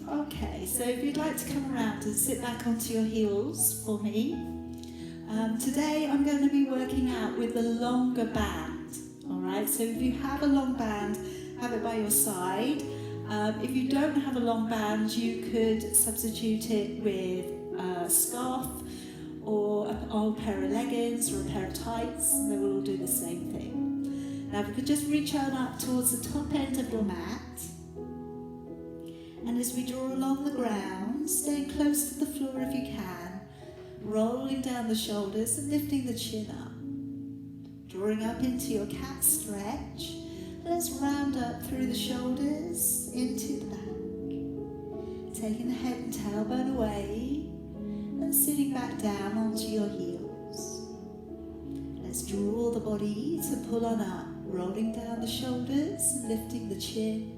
Okay, so if you'd like to come around and sit back onto your heels for me. Today I'm going to be working out with the longer band. Alright, so if you have a long band, have it by your side. If you don't have a long band, you could substitute it with a scarf or an old pair of leggings or a pair of tights, and they will all do the same thing. Now if you could just reach out up towards the top end of your mat, and as we draw along the ground, staying close to the floor if you can, rolling down the shoulders and lifting the chin up. Drawing up into your cat stretch, let's round up through the shoulders into the back. Taking the head and tailbone away and sitting back down onto your heels. Let's draw the body to pull on up, rolling down the shoulders and lifting the chin.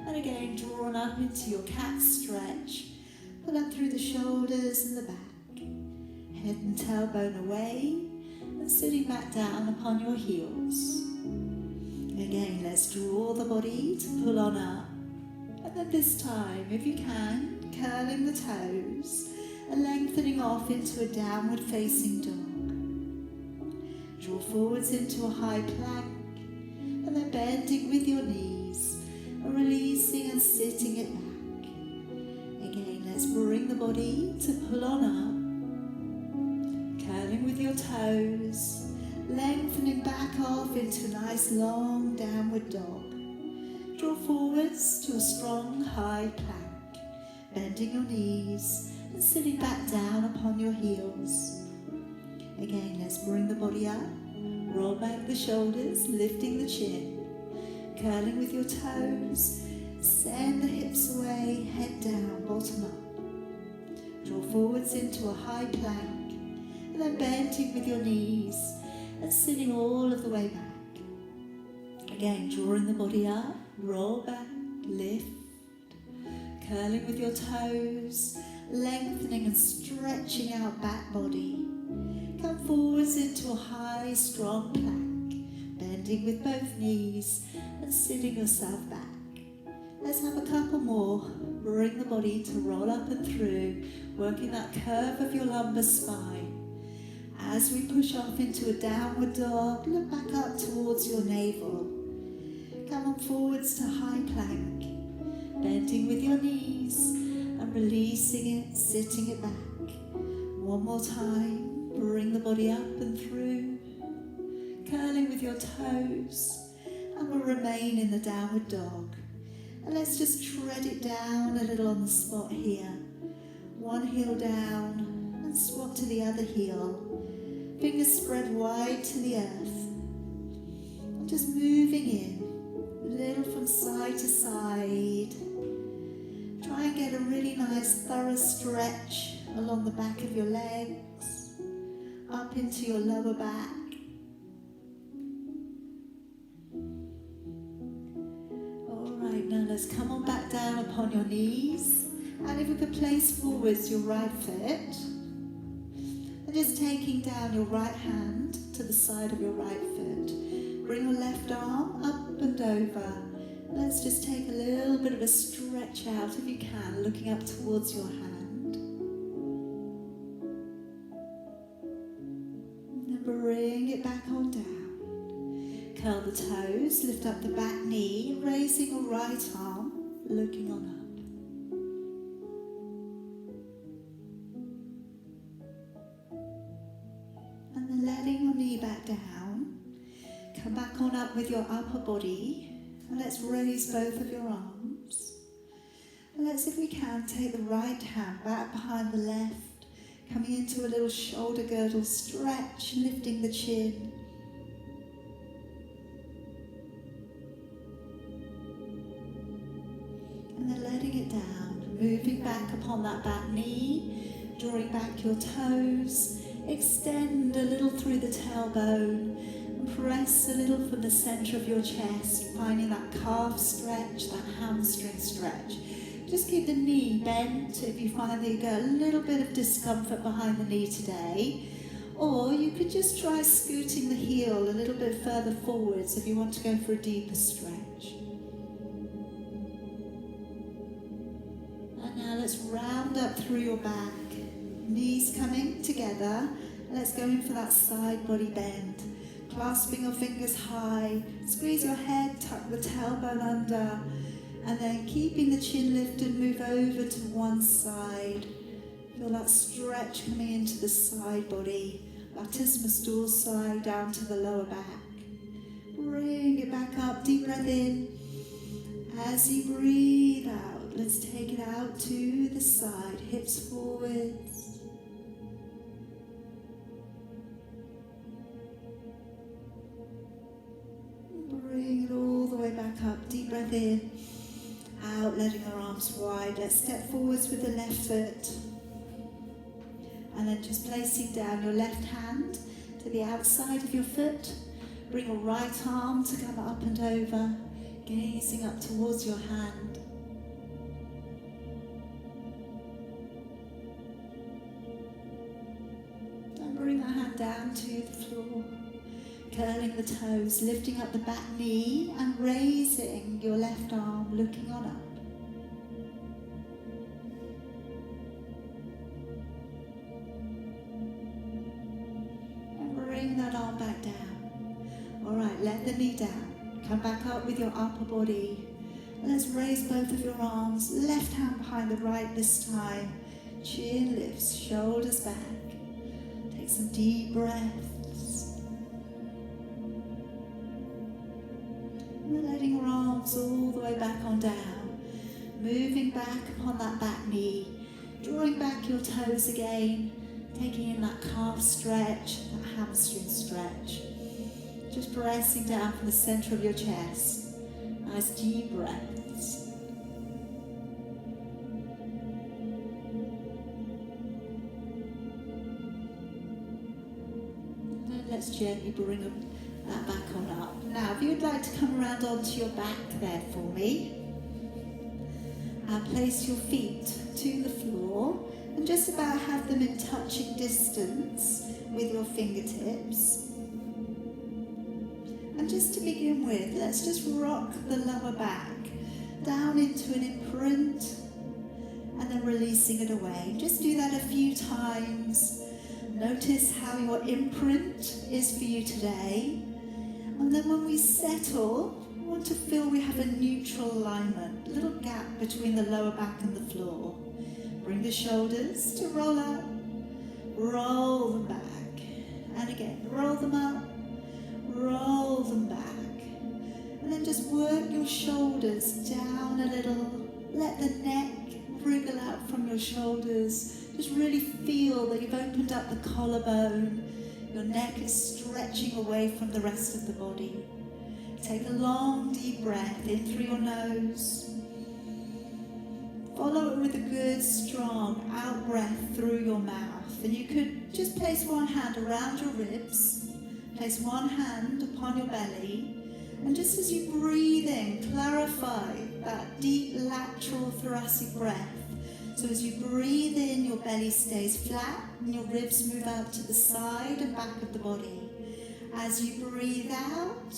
And again, drawn up into your cat stretch. Pull up through the shoulders and the back. Head and tailbone away and sitting back down upon your heels. Again, let's draw the body to pull on up. And then this time, if you can, curling the toes and lengthening off into a downward facing dog. Draw forwards into a high plank and then bending with your knees and releasing and sitting it back. Again, let's bring the body to pull on up, curling with your toes, lengthening back off into a nice long downward dog. Draw forwards to a strong high plank, bending your knees and sitting back down upon your heels. Again, let's bring the body up, roll back the shoulders, lifting the chin. Curling with your toes, send the hips away, head down, bottom up. Draw forwards into a high plank, and then bending with your knees and sitting all of the way back. Again, drawing the body up, roll back, lift. Curling with your toes, lengthening and stretching out back body. Come forwards into a high, strong plank. Bending with both knees and sitting yourself back. Let's have a couple more. Bring the body to roll up and through, working that curve of your lumbar spine. As we push off into a downward dog, look back up towards your navel. Come on forwards to high plank, bending with your knees and releasing it, sitting it back. One more time, bring the body up and through. Curling with your toes, and we'll remain in the downward dog. And let's just tread it down a little on the spot here. One heel down and swap to the other heel. Fingers spread wide to the earth. And just moving in, a little from side to side. Try and get a really nice thorough stretch along the back of your legs, up into your lower back. Now let's come on back down upon your knees, and if you could place forwards your right foot and just taking down your right hand to the side of your right foot. Bring your left arm up and over. Let's just take a little bit of a stretch out if you can, looking up towards your hand. And bring it back on down. Curl the toes, lift up the back knee, raising your right arm, looking on up. And then letting your knee back down. Come back on up with your upper body, and let's raise both of your arms. And let's, if we can, take the right hand back behind the left, coming into a little shoulder girdle stretch, lifting the chin. And then letting it down, moving back upon that back knee, drawing back your toes, extend a little through the tailbone, and press a little from the center of your chest, finding that calf stretch, that hamstring stretch. Just keep the knee bent if you find that you get a little bit of discomfort behind the knee today. Or you could just try scooting the heel a little bit further forwards if you want to go for a deeper stretch. let's round up through your back. Knees coming together. Let's go in for that side body bend. Clasping your fingers high. Squeeze your head, tuck the tailbone under. And then keeping the chin lifted, move over to one side. Feel that stretch coming into the side body. Latissimus dorsi down to the lower back. Bring it back up, deep breath in. As you breathe out, let's take it out to the side, hips forwards. Bring it all the way back up, deep breath in. Out, letting our arms wide. Let's step forwards with the left foot. And then just placing down your left hand to the outside of your foot. Bring your right arm to come up and over, gazing up towards your hand. And bring that hand down to the floor. Curling the toes, lifting up the back knee and raising your left arm, looking on up. And bring that arm back down. Alright, let the knee down. Come back up with your upper body. Let's raise both of your arms, left hand behind the right this time. Chin lifts, shoulders back. Take some deep breaths. Letting our arms all the way back on down. Moving back upon that back knee. Drawing back your toes again. Taking in that calf stretch, that hamstring stretch. Just pressing down from the center of your chest. Nice deep breaths. And let's gently bring that back on up. Now, if you'd like to come around onto your back there for me, and place your feet to the floor, and just about have them in touching distance with your fingertips. And just to begin with, let's just rock the lower back down into an imprint, and then releasing it away. Just do that a few times. Notice how your imprint is for you today. And then when we settle, we want to feel we have a neutral alignment, a little gap between the lower back and the floor. Bring the shoulders to roll up, roll them back, and again, roll them up, roll them back. And then just work your shoulders down a little, let the neck wriggle out from your shoulders. Just really feel that you've opened up the collarbone. Your neck is stretching away from the rest of the body. Take a long, deep breath in through your nose. Follow it with a good, strong out breath through your mouth. And you could just place one hand around your ribs, place one hand upon your belly, and just as you breathe in, clarify that deep lateral thoracic breath. So as you breathe in, your belly stays flat and your ribs move out to the side and back of the body. As you breathe out,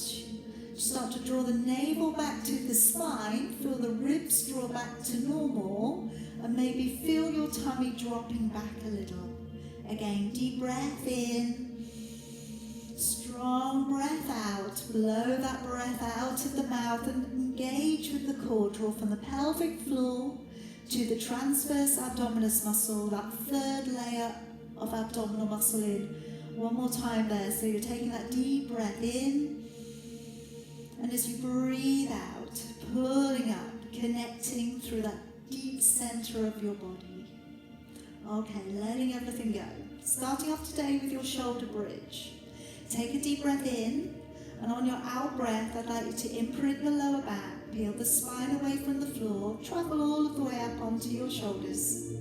start to draw the navel back to the spine, feel the ribs draw back to normal, and maybe feel your tummy dropping back a little. Again, deep breath in, strong breath out, blow that breath out of the mouth and engage with the core. Draw from the pelvic floor to the transverse abdominis muscle, that third layer of abdominal muscle in. One more time there. So you're taking that deep breath in, and as you breathe out, pulling up, connecting through that deep center of your body. Okay, letting everything go. Starting off today with your shoulder bridge. Take a deep breath in, and on your out breath, I'd like you to imprint your lower back. Peel the spine away from the floor, travel all of the way up onto your shoulders.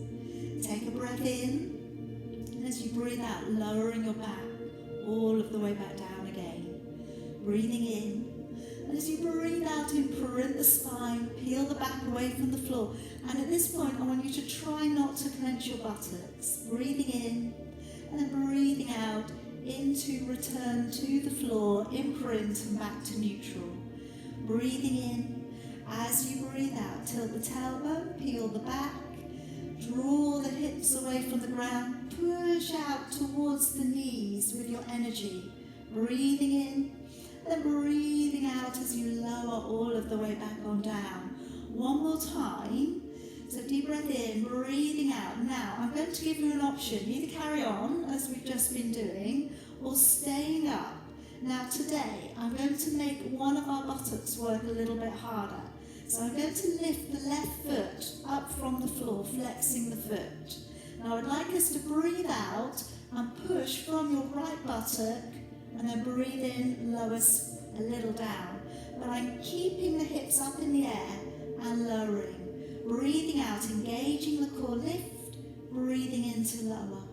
Take a breath in, and as you breathe out, lowering your back all of the way back down again. Breathing in, and as you breathe out, imprint the spine, peel the back away from the floor. And at this point, I want you to try not to clench your buttocks. Breathing in, and then breathing out into return to the floor, imprint and back to neutral. Breathing in. As you breathe out, tilt the tailbone, peel the back, Draw the hips away from the ground. Push out towards the knees with your energy. Breathing in, then breathing out as you lower all of the way back on down. One more time. So deep breath in, breathing out. Now, I'm going to give you an option. Either carry on, as we've just been doing, or staying up. Now today, I'm going to make one of our buttocks work a little bit harder. So I'm going to lift the left foot up from the floor, flexing the foot. Now I'd like us to breathe out and push from your right buttock, and then breathe in, lower a little down. But I'm keeping the hips up in the air and lowering. Breathing out, engaging the core, lift, breathing into lower.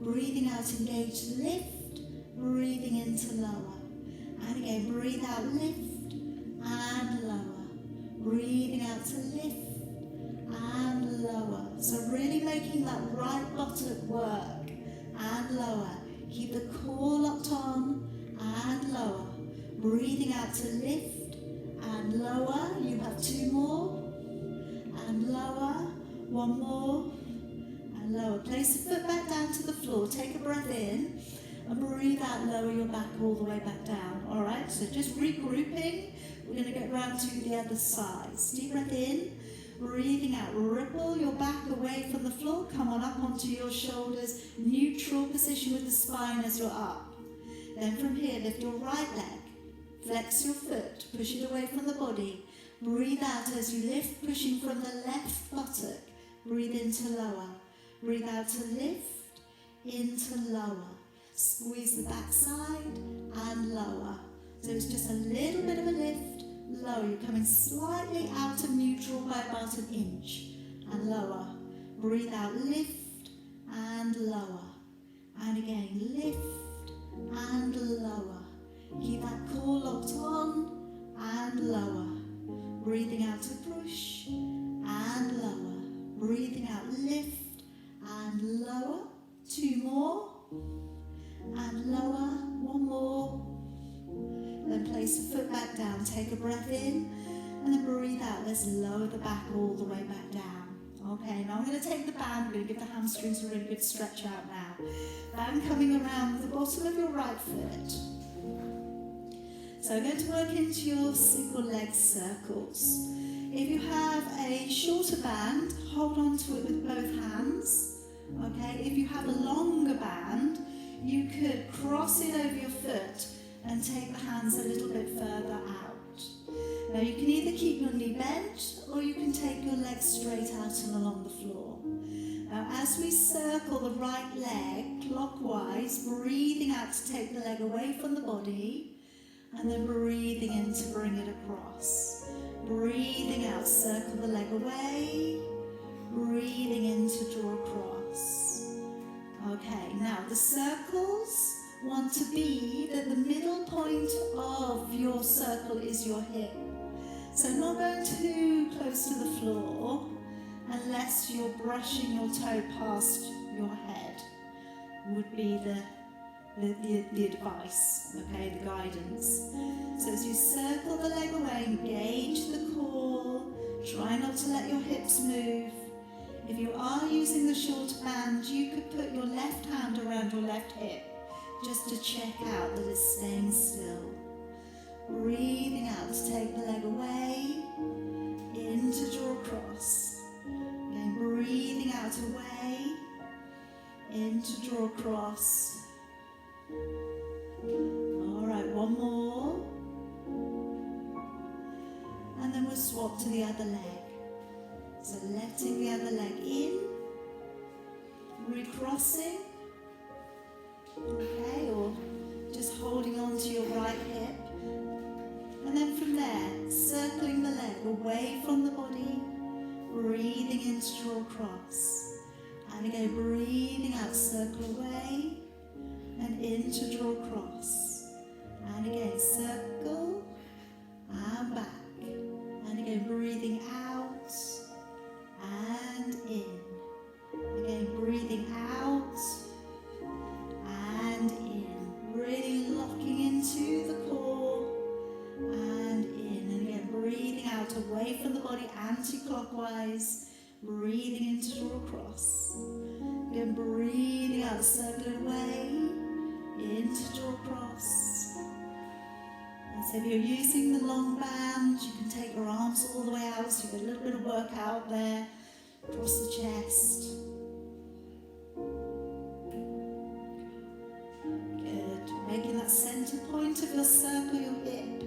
Breathing out, engage the lift, breathing into lower. And again, breathe out, lift and lower. Breathing out to lift and lower. So really making that right buttock work and lower. Keep the core locked on and lower. Breathing out to lift and lower. You have two more. And lower. One more. And lower. Place the foot back down to the floor. Take a breath in. And breathe out, lower your back all the way back down. All right, so just regrouping. We're going to get round to the other side. Deep breath in, breathing out. Ripple your back away from the floor. Come on up onto your shoulders. Neutral position with the spine as you're up. Then from here, lift your right leg. Flex your foot. Push it away from the body. Breathe out as you lift, pushing from the left buttock. Breathe into lower. Breathe out to lift, into lower. Squeeze the back side and lower. So it's just a little bit of a lift, lower. You're coming slightly out of neutral by about an inch. And lower. Breathe out, lift and lower. And again, lift and lower. Keep that core locked on and lower. Breathing out to push and lower. Breathing out, lift and lower. Two more. And lower, one more. Then place the foot back down, take a breath in, and then breathe out. Let's lower the back all the way back down. Okay, now I'm going to take the band, we're going to give the hamstrings a really good stretch out now. Band coming around the bottom of your right foot. So we're going to work into your single leg circles. If you have a shorter band, hold on to it with both hands. Okay, if you have a longer band, you could cross it over your foot and take the hands a little bit further out. Now you can either keep your knee bent or you can take your legs straight out and along the floor. Now as we circle the right leg clockwise, breathing out to take the leg away from the body and then breathing in to bring it across. Breathing out, circle the leg away, breathing in to draw across. Okay, now the circles want to be that the middle point of your circle is your hip. So not going too close to the floor unless you're brushing your toe past your head would be the advice, okay, the guidance. So as you circle the leg away, engage the core, try not to let your hips move. If you are using the shorter band, you could put your left hand around your left hip just to check out that it's staying still. Breathing out to take the leg away, in to draw across. Again, breathing out away, in to draw across. All right, one more. And then we'll swap to the other leg. So letting the other leg in, recrossing, okay, or just holding on to your right hip. And then from there, circling the leg away from the body, breathing in to draw across. And again, breathing out, circle away, and in to draw across. And again, circle, and back. And again, breathing out, and in. Again, breathing out and in. Really locking into the core and in. And again, breathing out away from the body, anti-clockwise. Breathing in to draw across. Again, breathing out, circle away, in to draw across. And so if you're using the long band, you can take your arms all the way out, so you've got a little bit of workout there, across the chest. Good. Making that center point of your circle, your hip.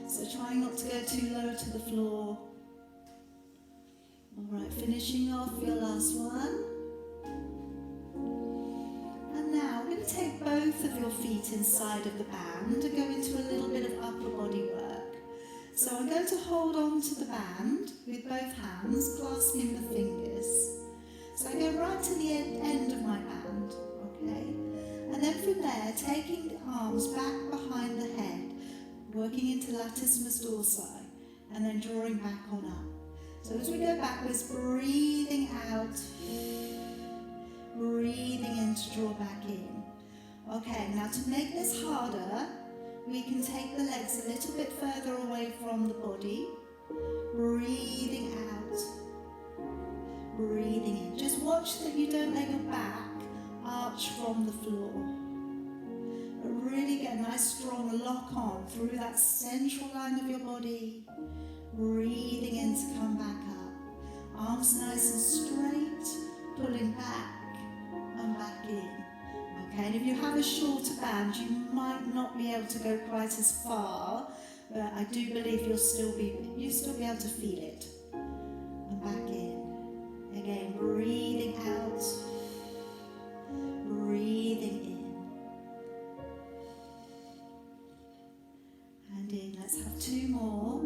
So trying not to go too low to the floor. Alright, finishing off your last one. And now we're going to take both of your feet inside of the band and go into a little bit of upper body work. So I'm going to hold on to the band with both hands, clasping the fingers. So I go right to the end of my band, okay? And then from there, taking the arms back behind the head, working into latissimus dorsi, and then drawing back on up. So as we go backwards, breathing out, breathing in to draw back in. Okay, now to make this harder, we can take the legs a little bit further away from the body, breathing out, breathing in. Just watch that you don't let your back arch from the floor. But really get a nice strong lock on through that central line of your body. Breathing in to come back up. Arms nice and straight, pulling back and back in. Okay, and if you have a shorter band, you might not be able to go quite as far, but I do believe you'll still be able to feel it. And back in. Again, breathing out, breathing in. And in. Let's have two more.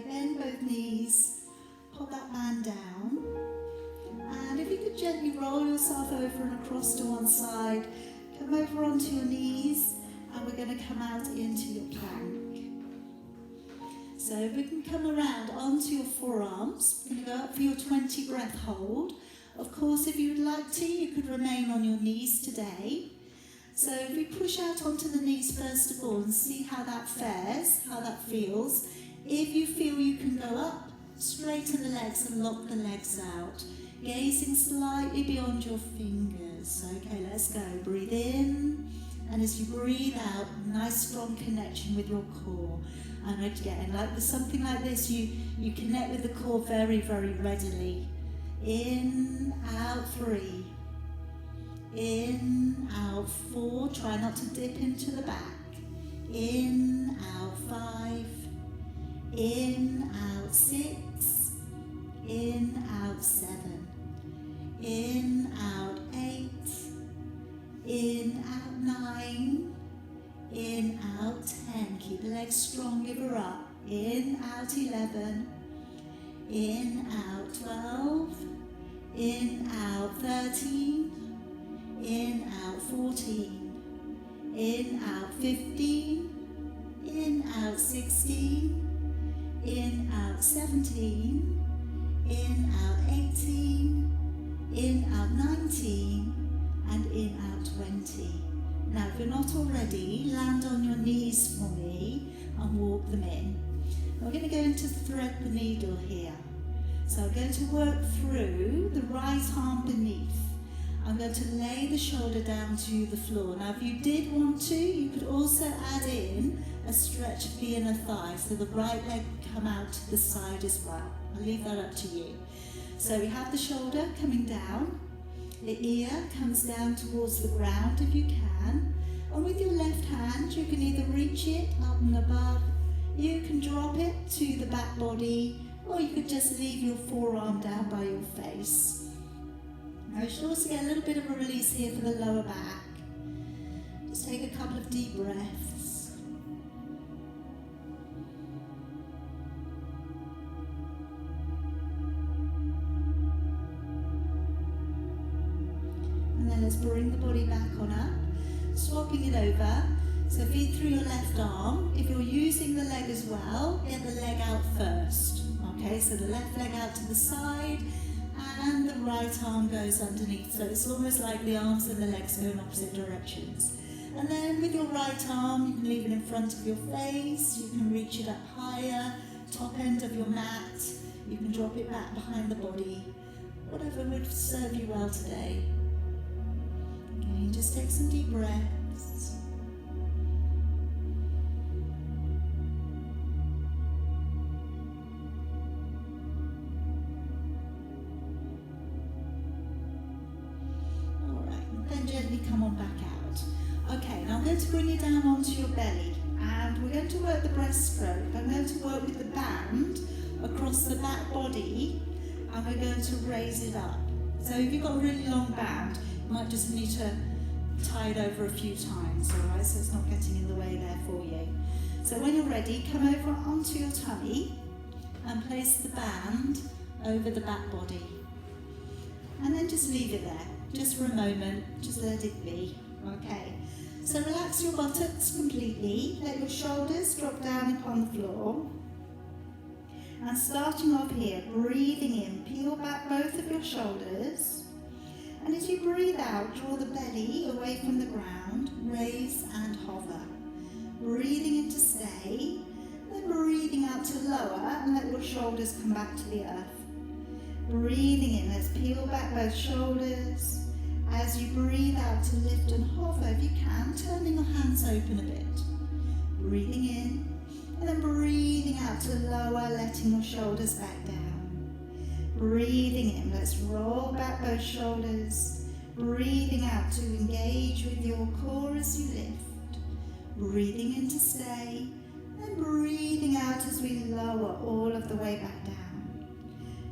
Bend both knees, pop that band down, and if you could gently roll yourself over and across to one side, come over onto your knees, and we're going to come out into your plank. So if we can come around onto your forearms, we're going to go up for your 20 breath hold. Of course, if you would like to, you could remain on your knees today. So if we push out onto the knees first of all and see how that fares, how that feels. If you feel you can go up, straighten the legs and lock the legs out, gazing slightly beyond your fingers. Okay, let's go. Breathe in, and as you breathe out, nice strong connection with your core. And again, like with something like this, you connect with the core very, very readily. In, out, 3. In, out, 4. Try not to dip into the back. In, out, 5. In, out, 6, in, out, 7, in, out, 8, in, out, 9, in, out, 10. Keep the legs strong, give her up. In, out, 11, in, out, 12, in, out, 13, in, out, 14, in, out, 15, in, out, 16, in, out, 17, in, out, 18, in, out, 19, and in, out, 20. Now, if you're not already, land on your knees for me and walk them in. We're going to go into thread the needle here. So I'm going to work through the right arm beneath. I'm going to lay the shoulder down to the floor. Now, if you did want to, you could also add in a stretch of the inner thigh, so the right leg would come out to the side as well. I'll leave that up to you. So we have the shoulder coming down, the ear comes down towards the ground if you can, and with your left hand you can either reach it up and above, you can drop it to the back body, or you could just leave your forearm down by your face. Now you should also get a little bit of a release here for the lower back. Just take a couple of deep breaths. And then let's bring the body back on up, swapping it over. So feet through your left arm. If you're using the leg as well, get the leg out first. Okay, so the left leg out to the side, and the right arm goes underneath. So it's almost like the arms and the legs go in opposite directions. And then with your right arm, you can leave it in front of your face, you can reach it up higher, top end of your mat, you can drop it back behind the body, whatever would serve you well today. Okay, just take some deep breaths. Alright, then gently come on back out. Okay, now I'm going to bring you down onto your belly and we're going to work the breaststroke. I'm going to work with the band across the back body and we're going to raise it up. So if you've got a really long band, you might just need to tie it over a few times, alright, so it's not getting in the way there for you. So when you're ready, come over onto your tummy and place the band over the back body. And then just leave it there, just for a moment, just let it be, okay. So relax your buttocks completely, let your shoulders drop down upon the floor. And starting off here, breathing in, peel back both of your shoulders. And as you breathe out, draw the belly away from the ground, raise and hover. Breathing in to stay, then breathing out to lower and let your shoulders come back to the earth. Breathing in, let's peel back both shoulders. As you breathe out to lift and hover, if you can, turning your hands open a bit. Breathing in, and then breathing out to lower, letting your shoulders back down. Breathing in, let's roll back both shoulders. Breathing out to engage with your core as you lift. Breathing in to stay, and breathing out as we lower all of the way back down.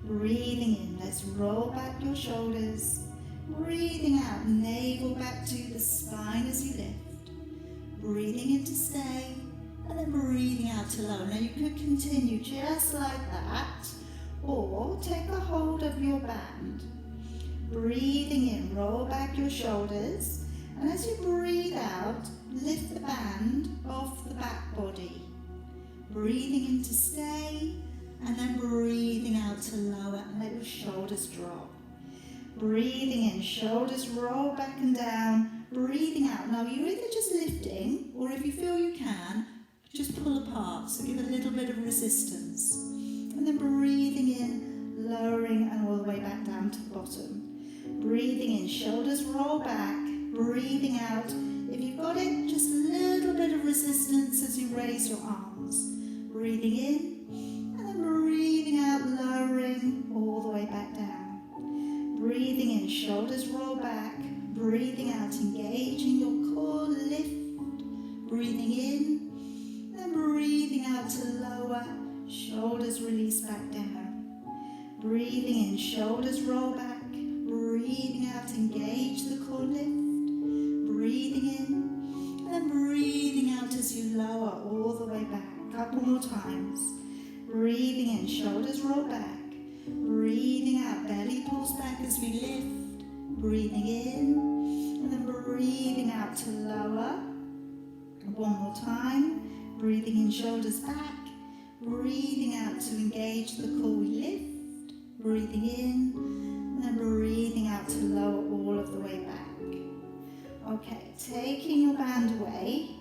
Breathing in, let's roll back your shoulders. Breathing out, navel back to the spine as you lift. Breathing in to stay, and then breathing out to lower. Now you could continue just like that, or take a hold of your band. Breathing in, roll back your shoulders, and as you breathe out, lift the band off the back body. Breathing in to stay, and then breathing out to lower and let your shoulders drop. Breathing in, shoulders roll back and down. Breathing out. Now you're either just lifting, or if you feel you can, just pull apart, so give a little bit of resistance. And then breathing in, lowering and all the way back down to the bottom. Breathing in, shoulders roll back. Breathing out. If you've got it, just a little bit of resistance as you raise your arms. Breathing in, and then breathing out, lowering all the way back down. Breathing in, shoulders roll back. Breathing out, engaging your core, lift. Breathing in, then breathing out to lower, shoulders release back down. Breathing in, shoulders roll back. Breathing out, engage the core, lift. Breathing in, and then breathing out as you lower all the way back. Couple more times. Breathing in, shoulders roll back. Breathing out, belly pulls back as we lift. Breathing in, and then breathing out to lower. One more time. Breathing in, shoulders back. Breathing out to engage the core, we lift. Breathing in, and then breathing out to lower all of the way back. Okay, taking your band away,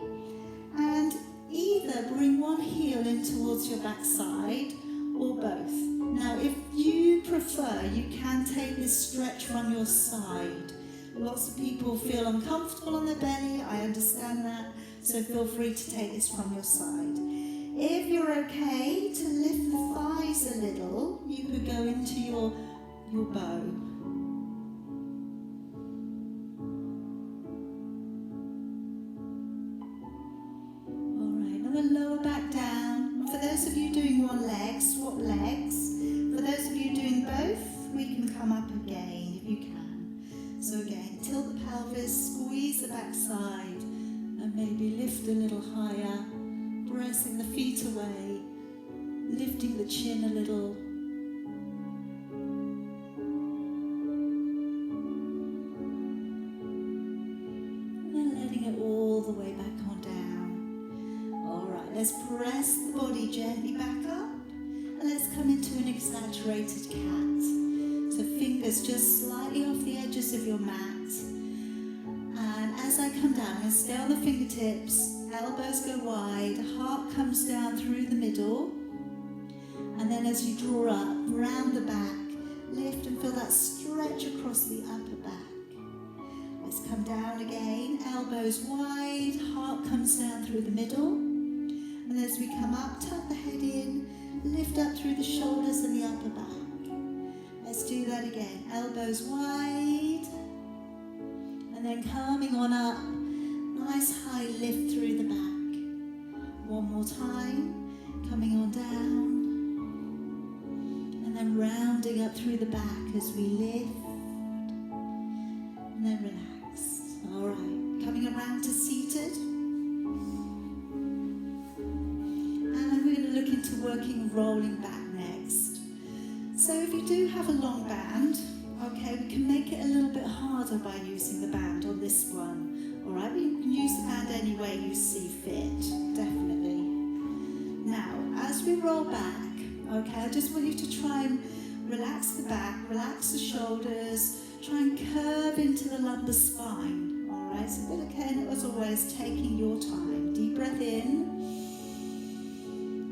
and either bring one heel in towards your backside or both. Now, if you prefer, you can take this stretch from your side. Lots of people feel uncomfortable on their belly, I understand that, so feel free to take this from your side. If you're okay to lift the thighs a little, you could go into your bow. Alright, now we'll lower back down. For those of you doing one leg, swap legs. For those of you doing both, we can come up again if you can. So again, tilt the pelvis, squeeze the backside, and maybe lift a little higher, pressing the feet away, lifting the chin a little. And then letting it all the way back on down. Alright, let's press the body gently back up. And let's come into an exaggerated cat. So fingers just slightly off the edges of your mat. And as as I come down, I'm going to stay on the fingertips, elbows go wide, heart comes down through the middle, and then as you draw up, round the back, lift and feel that stretch across the upper back. Let's come down again, elbows wide, heart comes down through the middle, and as we come up, tuck the head in, lift up through the shoulders and the upper back. Let's do that again, elbows wide, and then coming on up, nice high lift through the back. One more time, coming on down, and then rounding up through the back as we lift, and then relax. All right, coming around to seated. And we're going to look into working rolling back next. So if you do have a long band, okay, we can make it a little bit harder by using the band on this one. All right, you can use the band any way you see fit, definitely. Now, as we roll back, okay, I just want you to try and relax the back, relax the shoulders, try and curve into the lumbar spine. All right, so good again, as always, taking your time. Deep breath in,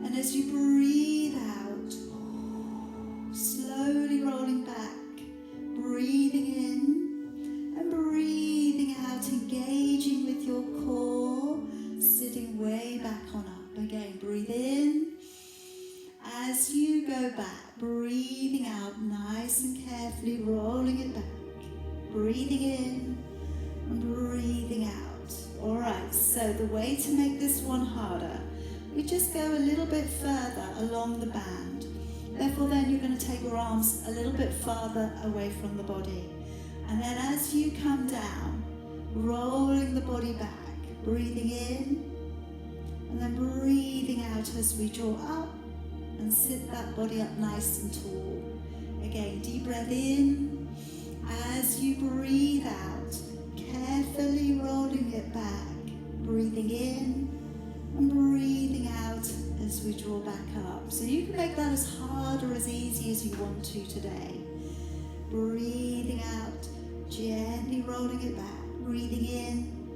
and as you breathe out, slowly rolling back, breathing in and breathing out, engaging with your core, sitting way back on up. Again, breathe in. As you go back, breathing out nice and carefully, rolling it back. Breathing in and breathing out. All right, so the way to make this one harder, we just go a little bit further along the band. Therefore, then you're going to take your arms a little bit farther away from the body. And then as you come down, rolling the body back, breathing in, and then breathing out as we draw up and sit that body up nice and tall. Again, deep breath in. As you breathe out, carefully rolling it back, breathing in and breathing out as we draw back up. So you can make that as hard or as easy as you want to today. Breathing out, gently rolling it back, breathing in,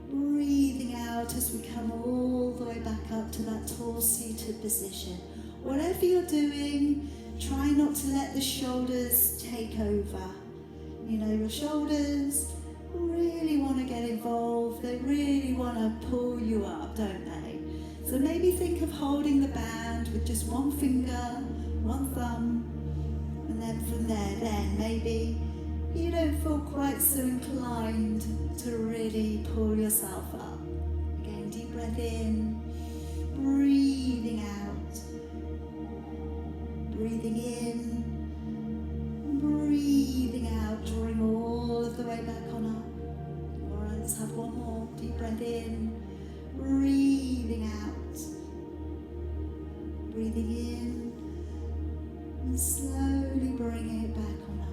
breathing out as we come all the way back up to that tall seated position. Whatever you're doing, try not to let the shoulders take over. You know, your shoulders really want to get involved. They really want to pull you up, don't they? So maybe think of holding the band with just one finger, one thumb, and then from there, then maybe you don't feel quite so inclined to really pull yourself up. Again, deep breath in, breathing out, breathing in, breathing out, drawing all of the way back on up. All right, let's have one more. Deep breath in, breathing out, breathing in, and slowly bringing it back on up.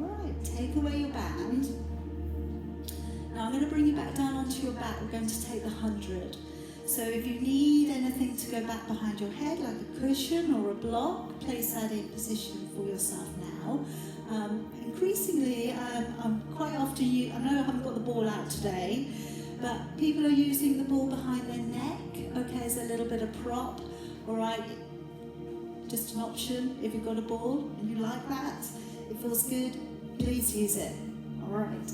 All right, take away your band. Now I'm going to bring you back down onto your back. We're going to take the 100. So if you need anything to go back behind your head, like a cushion or a block, place that in position for yourself now. Increasingly, quite often, I know I haven't got the ball out today, but people are using the ball behind their neck, okay, as a little bit of prop, all right, just an option. If you've got a ball and you like that, it feels good, please use it, all right.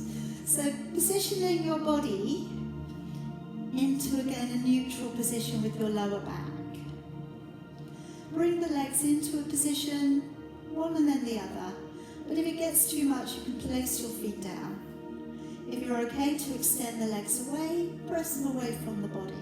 So positioning your body into, again, a neutral position with your lower back. Bring the legs into a position, one and then the other. But if it gets too much, you can place your feet down. If you're okay to extend the legs away, press them away from the body.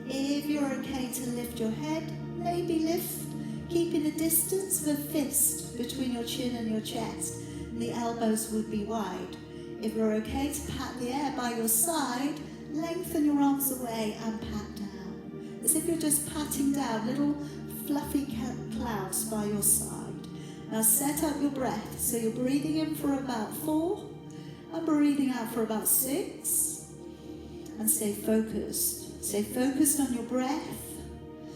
If you're okay to lift your head, maybe lift, keeping a distance of a fist between your chin and your chest, and the elbows would be wide. If you're okay to pat the air by your side, lengthen your arms away and pat down, as if you're just patting down little fluffy clouds by your side. Now set up your breath, so you're breathing in for about 4 and breathing out for about 6, and stay focused. Stay focused on your breath,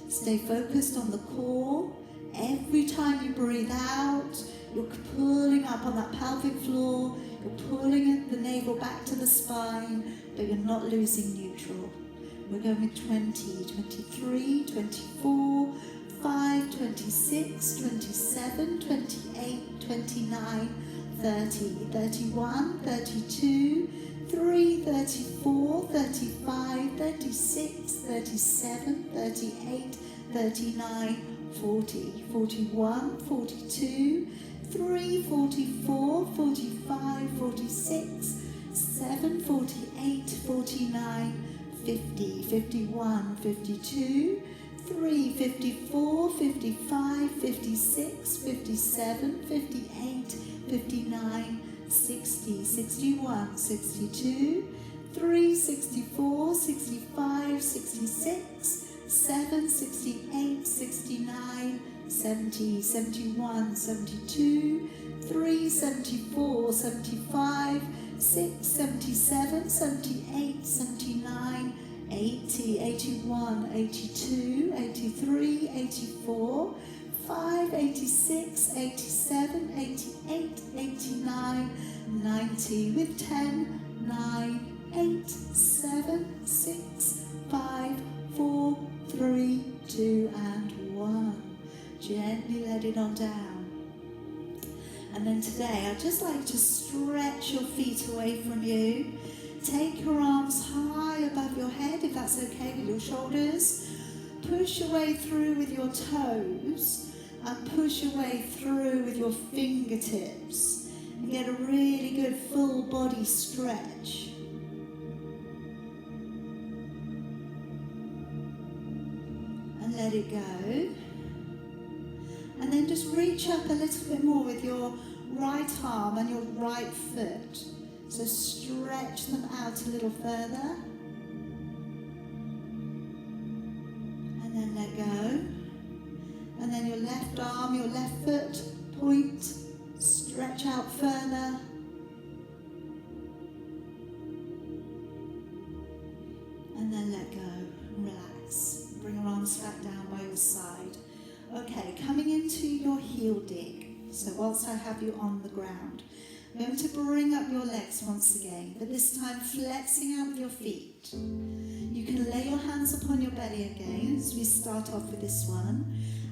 stay focused on the core. Every time you breathe out, you're pulling up on that pelvic floor, You're pulling the navel back to the spine, but you're not losing neutral. We're going with 20, 23, 24, 5, 26, 27, 28, 29, 30, 31, 32, 3, 34, 35, 36, 37, 38, 39, 40, 41, 42, 3, 44, 45, 46, 7, 48, 49, 50, 51, 52, 3, 54, 55, 56, 57, 58, 59, 60, 61, 62, 3, 64, 65, 66, 7, 68, 69, 70, 71, 72, 3, 74, 75, 6, 77, 78, 79, 80, 81, 82, 83, 84, 5, 86, 87, 88, 89, 90 with 10, 9, 8, 7, 6, 5, 4, 3, 2 and 1. Gently let it on down. And then today I'd just like to stretch your feet away from you. Take your arms high above your head if that's okay with your shoulders. Push your way through with your toes and push your way through with your fingertips and get a really good full body stretch. And let it go. And then just reach up a little bit more with your right arm and your right foot. So stretch them out a little further. And then let go. And then your left arm, your left foot, point, stretch out further. And then let go, relax. Bring your arms back down by your side. Okay, coming into your heel dig. So whilst I have you on the ground, I'm going to bring up your legs once again, but this time flexing out with your feet. You can lay your hands upon your belly again as we start off with this one.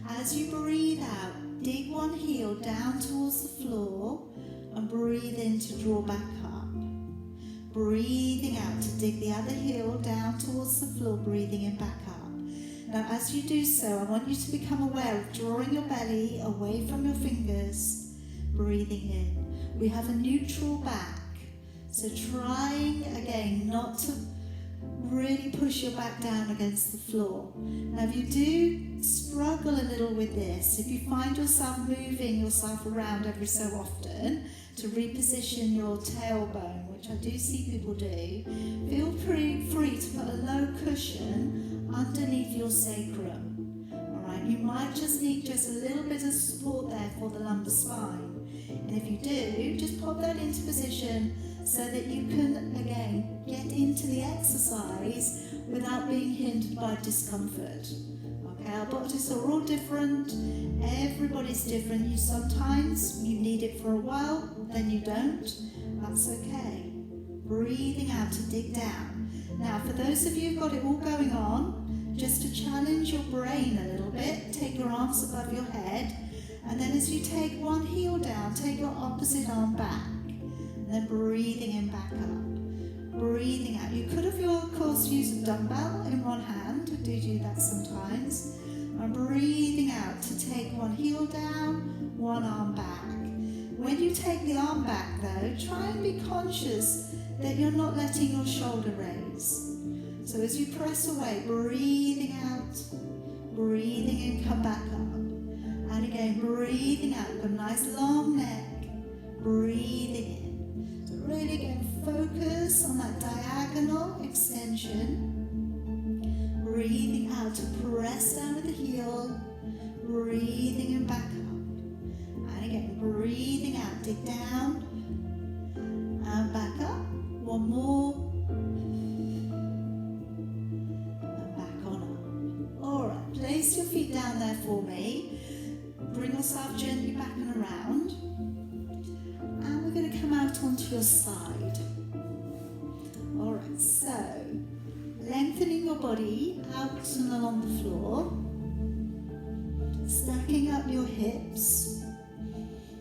As you breathe out, dig one heel down towards the floor and breathe in to draw back up. Breathing out to dig the other heel down towards the floor, breathing in back up. Now as you do so, I want you to become aware of drawing your belly away from your fingers, breathing in. We have a neutral back, so trying again not to really push your back down against the floor. Now if you do struggle a little with this, if you find yourself moving yourself around every so often to reposition your tailbone, which I do see people do, feel free to put a low cushion underneath your sacrum. Alright, you might just need just a little bit of support there for the lumbar spine. And if you do, just pop that into position so that you can, again, get into the exercise without being hindered by discomfort. Okay, our bodies are all different, everybody's different. Sometimes you need it for a while, then you don't. That's okay. Breathing out to dig down. Now, for those of you who've got it all going on, just to challenge your brain a little bit, take your arms above your head, and then as you take one heel down, take your opposite arm back, and then breathing in back up. Breathing out. You could have, of course, used a dumbbell in one hand. We do that sometimes. And breathing out to take one heel down, one arm back. When you take the arm back, though, try and be conscious that you're not letting your shoulder raise. So as you press away, breathing out, breathing in, come back up. And again, breathing out, got a nice long neck, breathing in. So really again, focus on that diagonal extension. Breathing out to press down with the heel, breathing in back up. And again, breathing out, dig down, and back up. One more. And back on up. Alright, place your feet down there for me. Bring yourself gently back and around. And we're going to come out onto your body out and along the floor, stacking up your hips,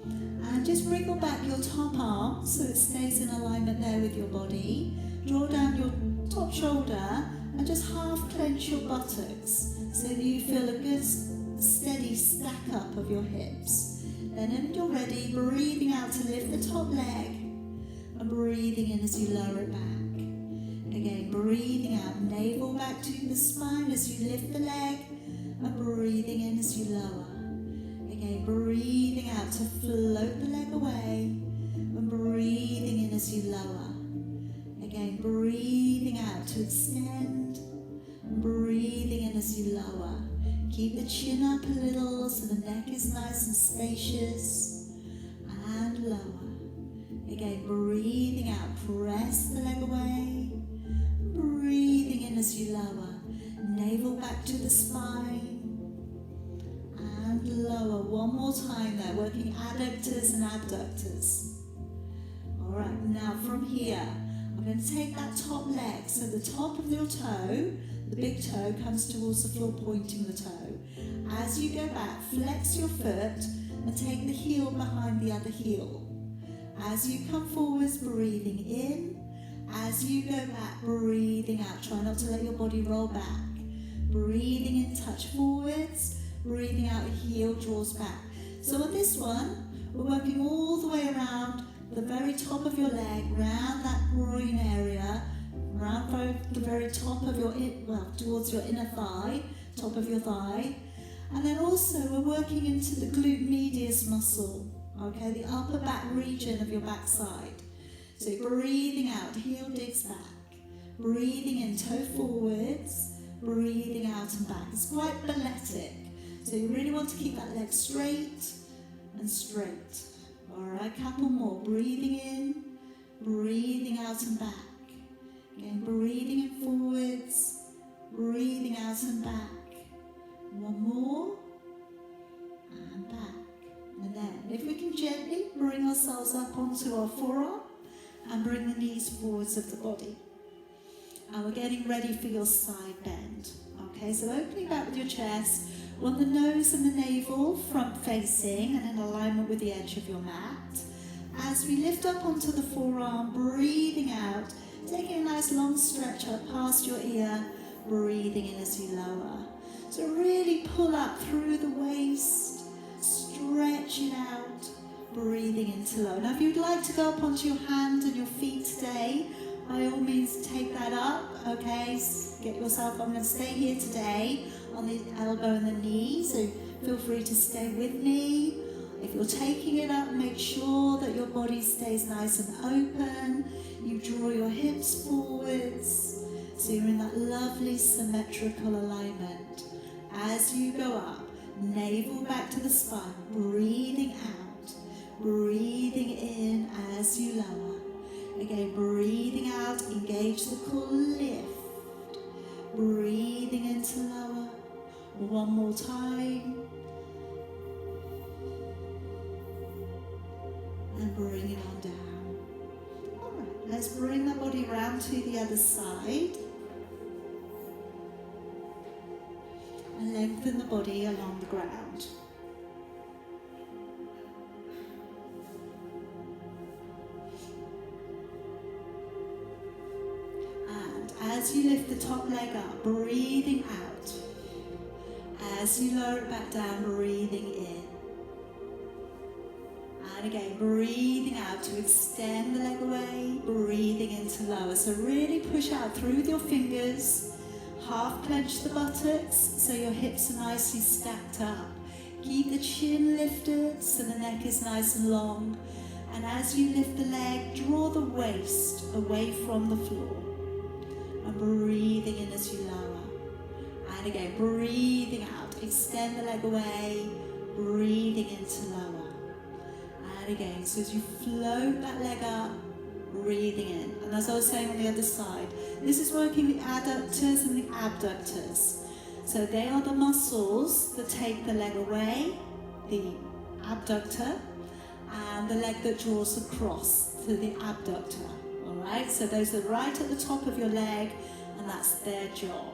and just wriggle back your top arm so it stays in alignment there with your body. Draw down your top shoulder and just half clench your buttocks so that you feel a good steady stack up of your hips. Then when you're ready, breathing out to lift the top leg and breathing in as you lower it back. Again, breathing out, navel back to the spine as you lift the leg and breathing in as you lower. Again, breathing out to float the leg away and breathing in as you lower. Again, breathing out to extend and breathing in as you lower. Keep the chin up a little so the neck is nice and spacious, and lower. Again, breathing out, press the leg away, breathing in as you lower. Navel back to the spine, and lower. One more time there, working adductors and abductors. All right, now from here, I'm going to take that top leg, so the top of your toe, the big toe, comes towards the floor, pointing the toe. As you go back, flex your foot and take the heel behind the other heel. As you come forwards, breathing in. As you go back, breathing out. Try not to let your body roll back. Breathing in, touch forwards. Breathing out, heel draws back. So on this one, we're working all the way around the very top of your leg, round that groin area, round the very top of your, towards your inner thigh, top of your thigh. And then also we're working into the glute medius muscle, okay, the upper back region of your backside. So breathing out, heel digs back. Breathing in, toe forwards. Breathing out and back. It's quite balletic. So you really want to keep that leg straight and straight. All right, couple more. Breathing in, breathing out and back. Again, breathing in forwards, breathing out and back. One more, and back. And then, if we can gently bring ourselves up onto our forearm and bring the knees forwards of the body. And we're getting ready for your side bend. Okay, so opening back with your chest, want the nose and the navel front facing and in alignment with the edge of your mat. As we lift up onto the forearm, breathing out, taking a nice long stretch up past your ear, breathing in as you lower. So really pull up through the waist, stretch it out, breathing into low. Now if you'd like to go up onto your hand and your feet today, by all means take that up, okay? Get yourself, I'm going to stay here today on the elbow and the knee, so feel free to stay with me. If you're taking it up, make sure that your body stays nice and open. You draw your hips forwards, so you're in that lovely symmetrical alignment. As you go up, navel back to the spine, breathing out, breathing in as you lower. Again, breathing out, engage the core, lift. Breathing into lower. One more time. And bring it on down. All right, let's bring the body round to the other side. And lengthen the body along the ground. As you lift the top leg up, breathing out. As you lower it back down, breathing in. And again, breathing out to extend the leg away, breathing into lower. So really push out through with your fingers. Half clench the buttocks so your hips are nicely stacked up. Keep the chin lifted so the neck is nice and long. And as you lift the leg, draw the waist away from the floor. And breathing in as you lower. And again, breathing out. Extend the leg away, breathing into lower. And again, so as you float that leg up, breathing in. And as I was saying on the other side, this is working the adductors and the abductors. So they are the muscles that take the leg away, the abductor, and the leg that draws across to the abductor. Alright, so those are right at the top of your leg, and that's their job.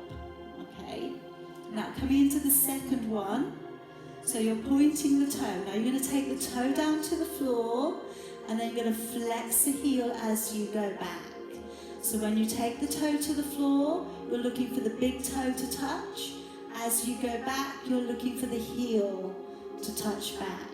Now coming into the second one, so you're pointing the toe. Now you're going to take the toe down to the floor, and then you're going to flex the heel as you go back. So when you take the toe to the floor, you're looking for the big toe to touch. As you go back, you're looking for the heel to touch back.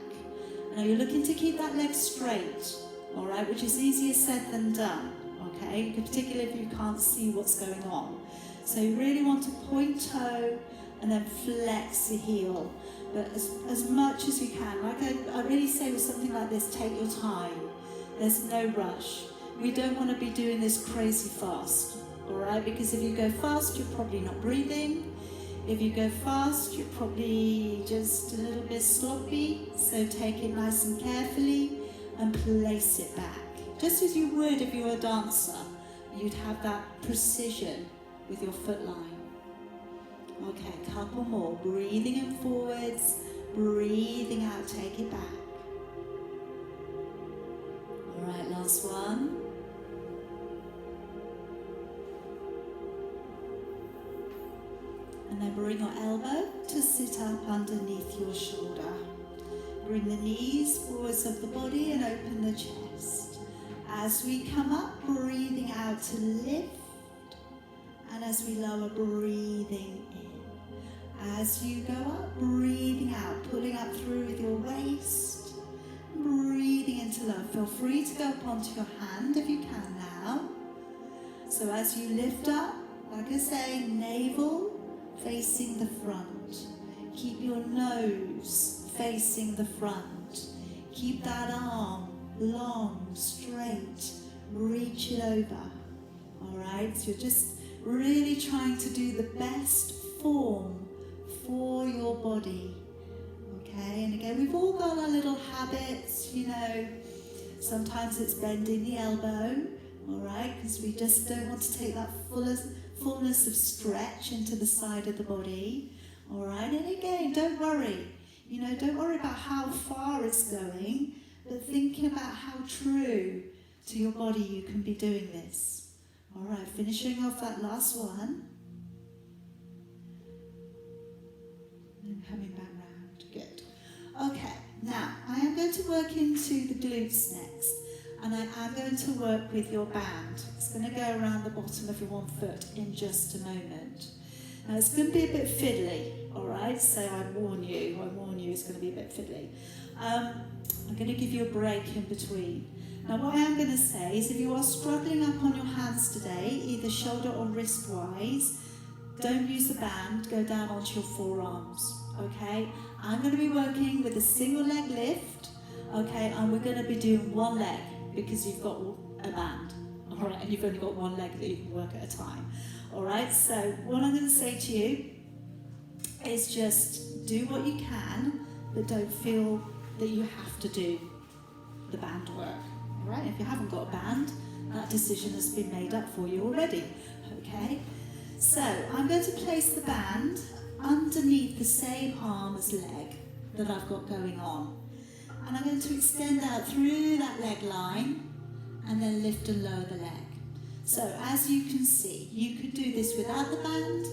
Now you're looking to keep that leg straight, all right, which is easier said than done, okay, particularly if you can't see what's going on. So you really want to point toe and then flex the heel, but as much as you can. Like I really say with something like this, take your time. There's no rush. We don't want to be doing this crazy fast, all right, because if you go fast, you're probably not breathing. If you go fast, you're probably just a little bit sloppy, so take it nice and carefully and place it back. Just as you would if you were a dancer, you'd have that precision with your foot line. Okay, couple more. Breathing in forwards, breathing out, take it back. All right, last one. And then bring your elbow to sit up underneath your shoulder. Bring the knees forwards of the body and open the chest. As we come up, breathing out to lift. And as we lower, breathing in. As you go up, breathing out, pulling up through with your waist. Breathing into low. Feel free to go up onto your hand if you can now. So as you lift up, like I say, navel facing the front. Keep your nose facing the front. Keep that arm long, straight. Reach it over. All right, so you're just really trying to do the best form for your body. Okay, and again, we've all got our little habits, you know. Sometimes it's bending the elbow, all right, because we just don't want to take that fullness of stretch into the side of the body, all right. And again, don't worry, you know, don't worry about how far it's going, but thinking about how true to your body you can be doing this. All right, finishing off that last one. And coming back round, good. Okay, now I am going to work into the glutes next. And I am going to work with your band. It's going to go around the bottom of your one foot in just a moment. Now it's going to be a bit fiddly, all right? So I warn you, it's going to be a bit fiddly. I'm going to give you a break in between. Now what I am going to say is if you are struggling up on your hands today, either shoulder or wrist wise, don't use the band, go down onto your forearms, okay? I'm going to be working with a single leg lift, okay, and we're going to be doing one leg, because you've got a band, all right, and you've only got one leg that you can work at a time, all right? So what I'm going to say to you is just do what you can, but don't feel that you have to do the band work, all right? If you haven't got a band, that decision has been made up for you already, okay? So I'm going to place the band underneath the same arm as leg that I've got going on. And I'm going to extend out through that leg line and then lift and lower the leg. So as you can see, you could do this without the band,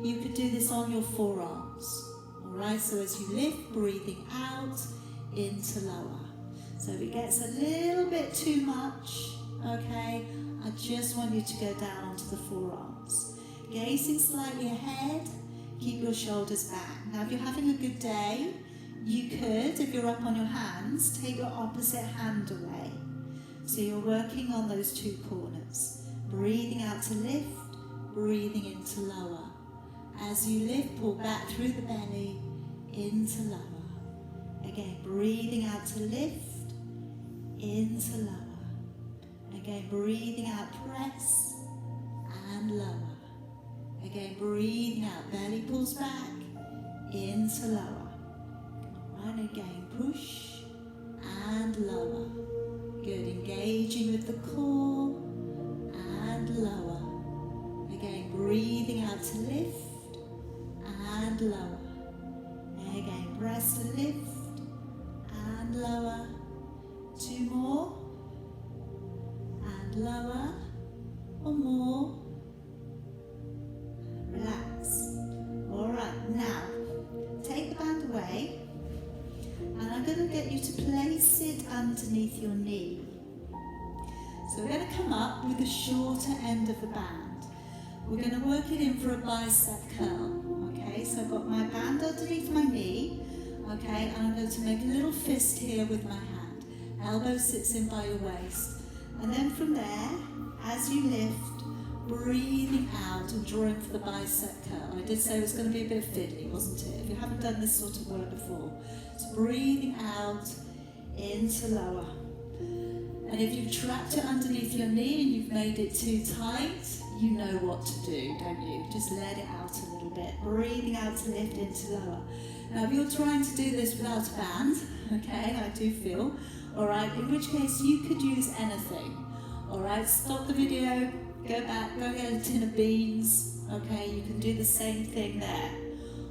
you could do this on your forearms. All right, so as you lift, breathing out into lower. So if it gets a little bit too much, okay, I just want you to go down onto the forearms. Gazing slightly ahead, keep your shoulders back. Now if you're having a good day, you could, if you're up on your hands, take your opposite hand away. So you're working on those two corners. Breathing out to lift, breathing in to lower. As you lift, pull back through the belly, into lower. Again, breathing out to lift, into lower. Again, breathing out, press, and lower. Again, breathing out, belly pulls back, into lower. And again, push and lower. Good, engaging with the core and lower. Again, breathing out to lift and lower. Again, press to lift and lower. Two more. And lower. One more. Relax. All right, shorter end of the band. We're going to work it in for a bicep curl. Okay, so I've got my band underneath my knee. Okay, and I'm going to make a little fist here with my hand. Elbow sits in by your waist. And then from there, as you lift, breathing out and drawing for the bicep curl. I did say it was going to be a bit fiddly, wasn't it? If you haven't done this sort of work before. So breathing out into lower. And if you've trapped it underneath your knee and you've made it too tight, you know what to do, don't you? Just let it out a little bit. Breathing out to lift into lower. Now, if you're trying to do this without a band, okay, I do feel, all right, in which case you could use anything. All right, stop the video, go back, go get a tin of beans, okay, you can do the same thing there.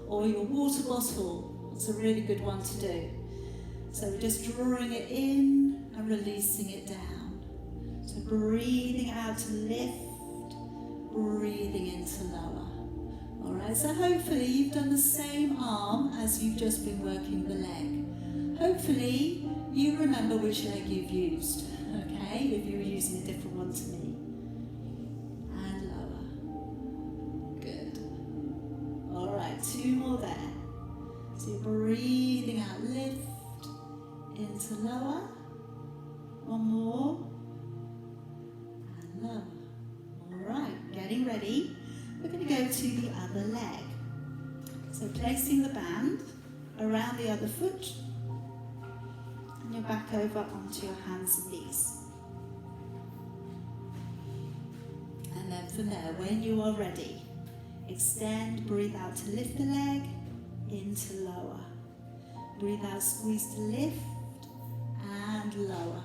Or your water bottle, it's a really good one to do. So we're just drawing it in and releasing it down. So breathing out to lift, breathing into lower. All right, so hopefully you've done the same arm as you've just been working the leg. Hopefully you remember which leg you've used, okay, if you were using a different one to me. And lower. Good. All right, 2 more there. So you're breathing out, lift into lower. 1 more. And lower. All right, getting ready. We're going to go to the other leg. So placing the band around the other foot and you're back over onto your hands and knees. And then from there, when you are ready, extend, breathe out to lift the leg, into lower. Breathe out, squeeze to lift and lower.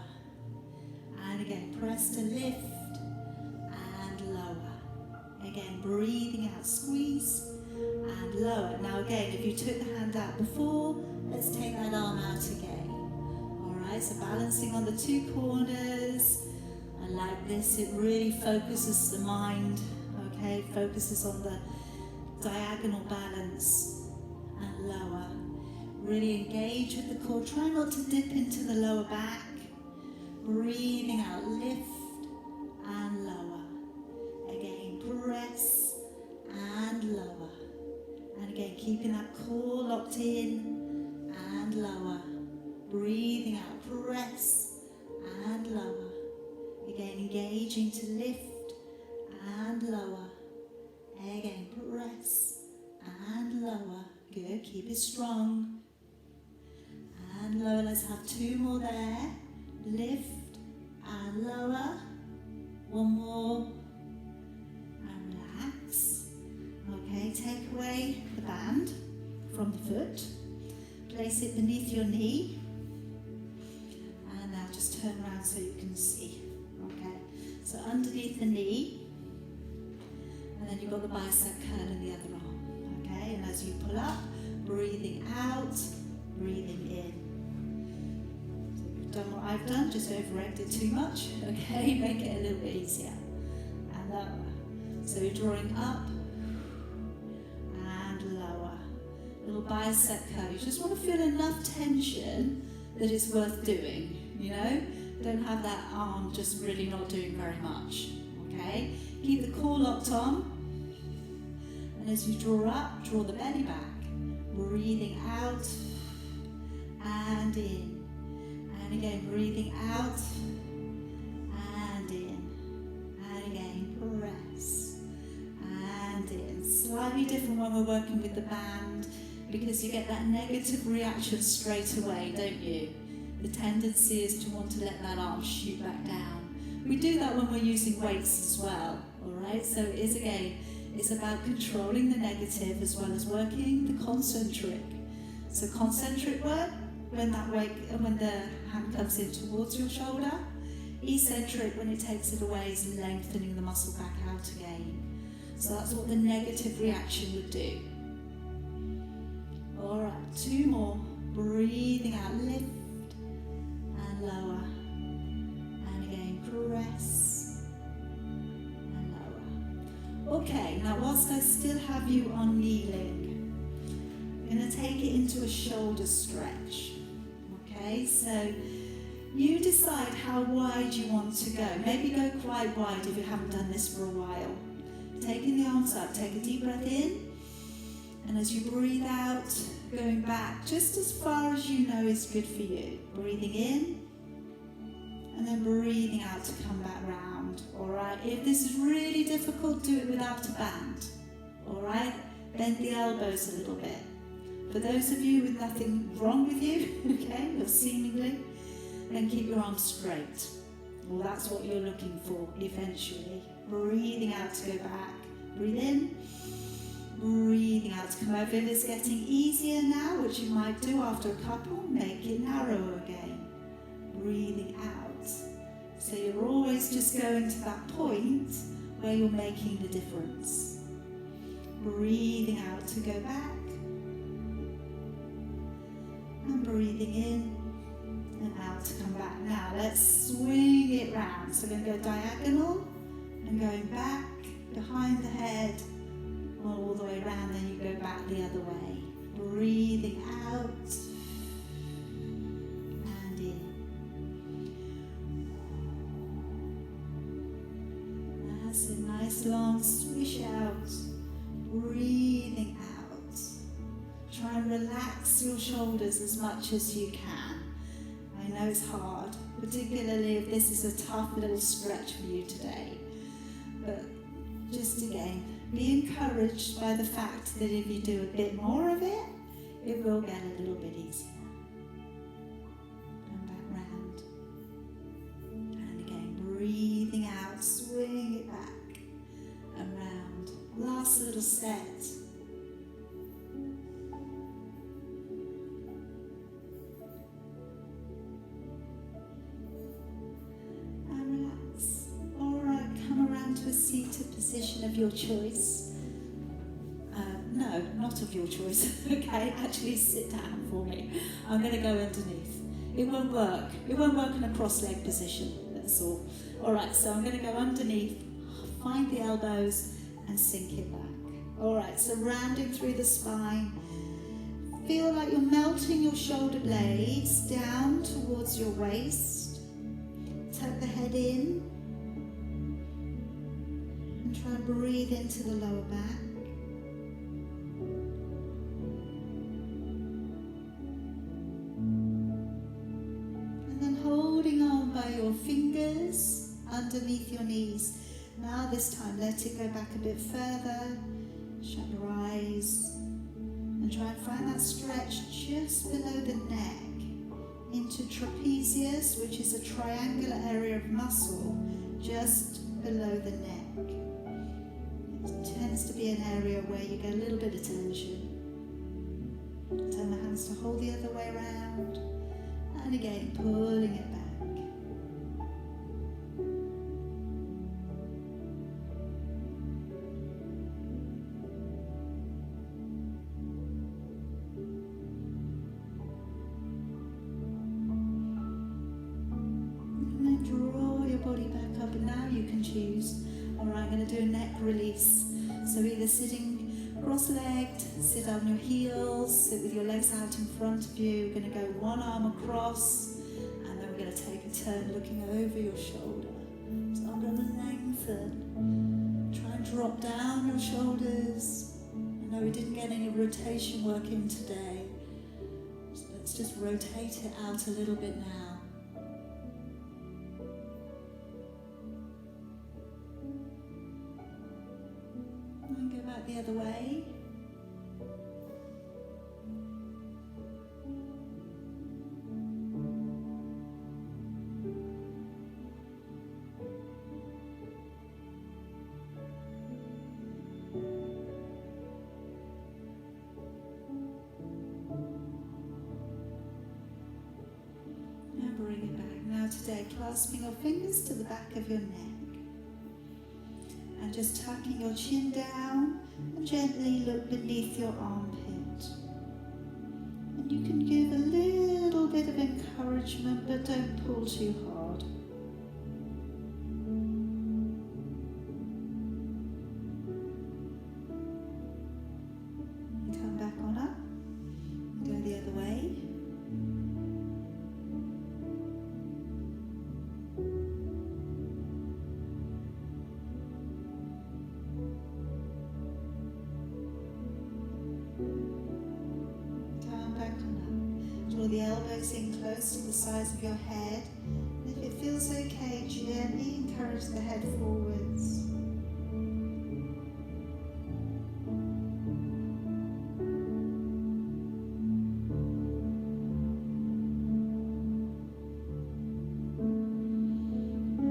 And again, press to lift and lower. Again, breathing out, squeeze and lower. Now again, if you took the hand out before, let's take that arm out again. Alright, so balancing on the 2 corners. And like this, it really focuses the mind, okay? Focuses on the diagonal balance and lower. Really engage with the core. Try not to dip into the lower back. Breathing out, lift and lower. Again, press and lower. And again, keeping that core locked in and lower. Breathing out, press and lower. Again, engaging to lift and lower. Again, press and lower. Good, keep it strong. And lower, let's have 2 more there. Lift and lower. 1 more. And relax. Okay, take away the band from the foot. Place it beneath your knee. And now just turn around so you can see. Okay, so underneath the knee. And then you've got the bicep curl in the other arm. Okay, and as you pull up, breathing out, breathing in. Done what I've done, just overegged it too much, okay, make it a little bit easier, and lower. So you're drawing up and lower. Little bicep curl. You just want to feel enough tension that it's worth doing, you know? Don't have that arm just really not doing very much, okay? Keep the core locked on, and as you draw up, draw the belly back, breathing out and in. And again, breathing out and in. And again, press and in. Slightly different when we're working with the band because you get that negative reaction straight away, don't you? The tendency is to want to let that arm shoot back down. We do that when we're using weights as well, alright? So it is, again, it's about controlling the negative as well as working the concentric. So concentric work, when the hand comes in towards your shoulder. Eccentric, when it takes it away, is lengthening the muscle back out again. So that's what the negative reaction would do. Alright, 2 more. Breathing out, lift and lower. And again, press and lower. Okay, now whilst I still have you on kneeling, I'm going to take it into a shoulder stretch. Okay, so You decide how wide you want to go. Maybe go quite wide if you haven't done this for a while. Taking the arms up, take a deep breath in. And as you breathe out, going back just as far as you know is good for you. Breathing in, and then breathing out to come back round. Alright, if this is really difficult, do it without a band. Alright, bend the elbows a little bit. For those of you with nothing wrong with you, okay, or seemingly, then keep your arms straight. Well, that's what you're looking for eventually. Breathing out to go back. Breathe in. Breathing out to come over. If it's getting easier now, which you might do after a couple, make it narrower again. Breathing out. So you're always just going to that point where you're making the difference. Breathing out to go back. And breathing in and out to come back. Now let's swing it round. So we're going to go diagonal and going back behind the head. All the way around, then you go back the other way. Breathing out and in. That's a nice long swish out. Breathing out. Try and relax your shoulders as much as you can. I know it's hard, particularly if this is a tough little stretch for you today. But just again, be encouraged by the fact that if you do a bit more of it, it will get a little bit easier. Come back round. And again, breathing out, swing it back and round. Last little set. To a seated position of your choice. No, not of your choice. Okay, actually sit down for me. I'm going to go underneath. It won't work. It won't work in a cross-leg position, that's all. Alright, so I'm going to go underneath, find the elbows and sink it back. Alright, so rounding through the spine. Feel like you're melting your shoulder blades down towards your waist. Tuck the head in. Try and breathe into the lower back. And then holding on by your fingers underneath your knees. Now this time let it go back a bit further. Shut your eyes. And try and find that stretch just below the neck. Into trapezius, which is a triangular area of muscle just below the neck. It tends to be an area where you get a little bit of tension. Turn the hands to hold the other way around. And again, pulling it back. And then draw your body back up, and now you can choose. Alright, I'm going to do a neck release. So either sitting cross-legged, sit on your heels, sit with your legs out in front of you. We're going to go one arm across, and then we're going to take a turn looking over your shoulder. So I'm going to lengthen. Try and drop down your shoulders. I know we didn't get any rotation work in today. So let's just rotate it out a little bit now. And go back the other way. And bring it back. Now today, clasping your fingers to the back of your neck. And just tucking your chin down and gently look beneath your armpit. And you can give a little bit of encouragement, but don't pull too hard. And come back on up and go the other way. the elbows in close to the sides of your head. And if it feels okay, gently encourage the head forwards.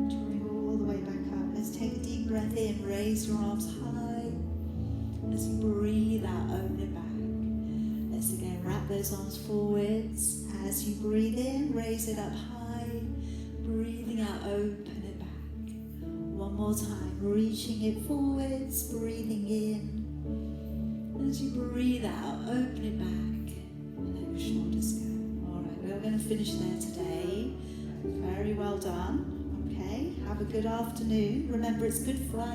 Drawing all the way back up. Let's take a deep breath in. Raise your arms high. As you breathe out, open it back. Let's again wrap those arms forwards. As you breathe in, raise it up high. Breathing out, open it back. One more time, reaching it forwards, breathing in. As you breathe out, open it back. And let your shoulders go. Alright, we're going to finish there today. Very well done. Okay, have a good afternoon. Remember, it's Good Friday.